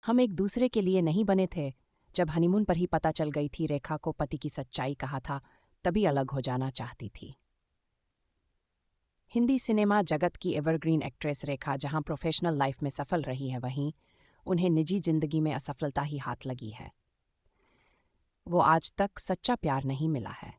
हम एक दूसरे के लिए नहीं बने थे। जब हनीमून पर ही पता चल गई थी रेखा को पति की सच्चाई कहा था, तभी अलग हो जाना चाहती थी। हिंदी सिनेमा जगत की एवरग्रीन एक्ट्रेस रेखा जहां प्रोफेशनल लाइफ में सफल रही है, वहीं उन्हें निजी जिंदगी में असफलता ही हाथ लगी है। वो आज तक सच्चा प्यार नहीं मिला है।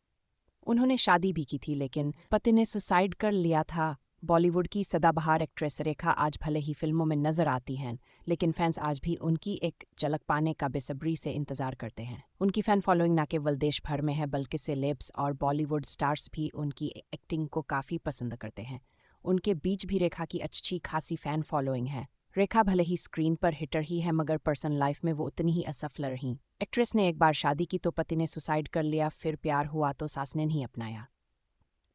उन्होंने शादी भी की थी, लेकिन पति ने सुसाइड कर लिया था। बॉलीवुड की सदाबहार एक्ट्रेस रेखा आज भले ही फिल्मों में नजर आती हैं, लेकिन फैंस आज भी उनकी एक झलक पाने का बेसब्री से इंतजार करते हैं। उनकी फैन फॉलोइंग न केवल देश भर में है, बल्कि सेलेब्स और बॉलीवुड स्टार्स भी उनकी एक्टिंग को काफी पसंद करते हैं। उनके बीच भी रेखा की अच्छी खासी फैन फॉलोइंग है। रेखा भले ही स्क्रीन पर हिटर ही है, मगर पर्सनल लाइफ में वो उतनी ही असफल रहीं। एक्ट्रेस ने एक बार शादी की तो पति ने सुसाइड कर लिया, फिर प्यार हुआ तो सास ने नहीं अपनाया।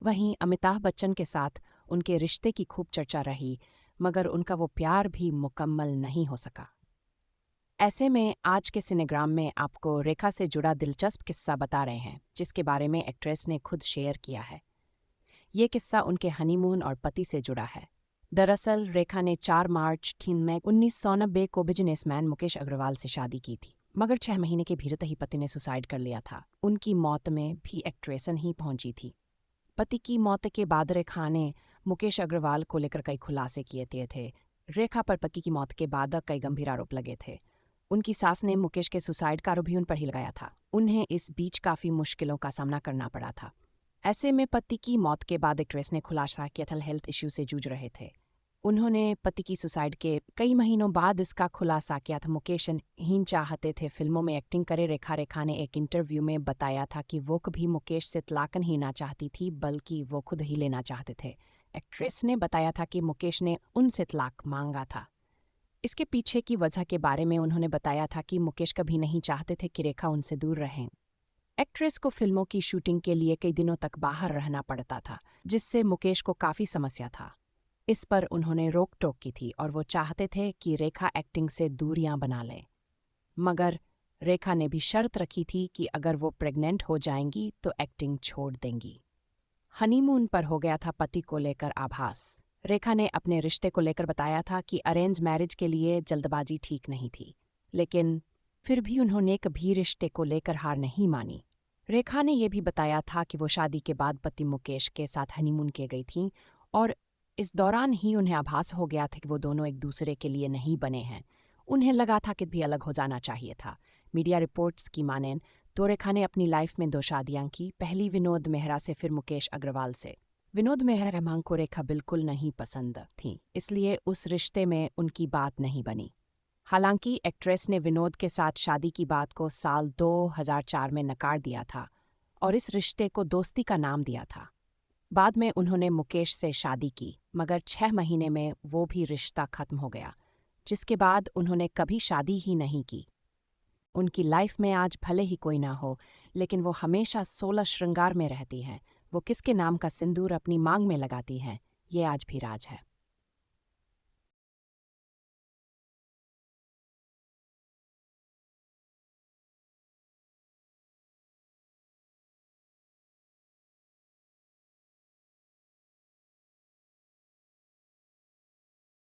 वहीं अमिताभ बच्चन के साथ उनके रिश्ते की खूब चर्चा रही, मगर उनका वो प्यार भी मुकम्मल नहीं हो सका। ऐसे में आज के सिनेग्राम में आपको रेखा से जुड़ा दिलचस्प किस्सा बता रहे हैं, जिसके बारे में एक्ट्रेस ने खुद शेयर किया है। ये किस्सा उनके हनीमून और पति से जुड़ा है। दरअसल रेखा ने 4 मार्च 1990 को बिजनेसमैन मुकेश अग्रवाल से शादी की थी, मगर 6 महीने के भीतर ही पति ने सुसाइड कर लिया था। उनकी मौत में भी एक्ट्रेसन ही पहुंची थी। पति की मौत के बाद रेखा ने मुकेश अग्रवाल को लेकर कई खुलासे किए थे। रेखा पर पति की मौत के बाद कई गंभीर आरोप लगे थे। उनकी सास ने मुकेश के सुसाइड का आरोप भी उन पर ही लगाया था। उन्हें इस बीच काफ़ी मुश्किलों का सामना करना पड़ा था। ऐसे में पति की मौत के बाद एक्ट्रेस ने खुलासा किया था हेल्थ इश्यू से जूझ रहे थे। उन्होंने पति की सुसाइड के कई महीनों बाद इसका खुलासा किया था। मुकेश ही चाहते थे फिल्मों में एक्टिंग करे। रेखा ने एक इंटरव्यू में बताया था कि वो कभी मुकेश से तलाक नहीं ना चाहती थी, बल्कि वो खुद ही लेना चाहते थे। एक्ट्रेस ने बताया था कि मुकेश ने उनसे तलाक मांगा था। इसके पीछे की वजह के बारे में उन्होंने बताया था कि मुकेश कभी नहीं चाहते थे कि रेखा उनसे दूर रहें। एक्ट्रेस को फिल्मों की शूटिंग के लिए कई दिनों तक बाहर रहना पड़ता था, जिससे मुकेश को काफ़ी समस्या था। इस पर उन्होंने रोक टोक की थी और वो चाहते थे कि रेखा एक्टिंग से दूरियां बना ले। मगर रेखा ने भी शर्त रखी थी कि अगर वो प्रेग्नेंट हो जाएंगी तो एक्टिंग छोड़ देंगी। हनीमून पर हो गया था पति को लेकर आभास। रेखा ने अपने रिश्ते को लेकर बताया था कि अरेंज मैरिज के लिए जल्दबाजी ठीक नहीं थी, लेकिन फिर भी उन्होंने कभी रिश्ते को लेकर हार नहीं मानी। रेखा ने यह भी बताया था कि वो शादी के बाद पति मुकेश के साथ हनीमून के गई थीं और इस दौरान ही उन्हें आभास हो गया था कि वो दोनों एक दूसरे के लिए नहीं बने हैं। उन्हें लगा था कि भी अलग हो जाना चाहिए था। मीडिया रिपोर्ट्स की मानें तो रेखा ने अपनी लाइफ में 2 शादियां की, पहली विनोद मेहरा से, फिर मुकेश अग्रवाल से। विनोद मेहरा को रेखा बिल्कुल नहीं पसंद थी, इसलिए उस रिश्ते में उनकी बात नहीं बनी। हालांकि एक्ट्रेस ने विनोद के साथ शादी की बात को साल 2004 में नकार दिया था और इस रिश्ते को दोस्ती का नाम दिया था। बाद में उन्होंने मुकेश से शादी की, मगर 6 महीने में वो भी रिश्ता खत्म हो गया, जिसके बाद उन्होंने कभी शादी ही नहीं की। उनकी लाइफ में आज भले ही कोई ना हो, लेकिन वो हमेशा 16 श्रृंगार में रहती हैं। वो किसके नाम का सिंदूर अपनी मांग में लगाती हैं, ये आज भी राज है।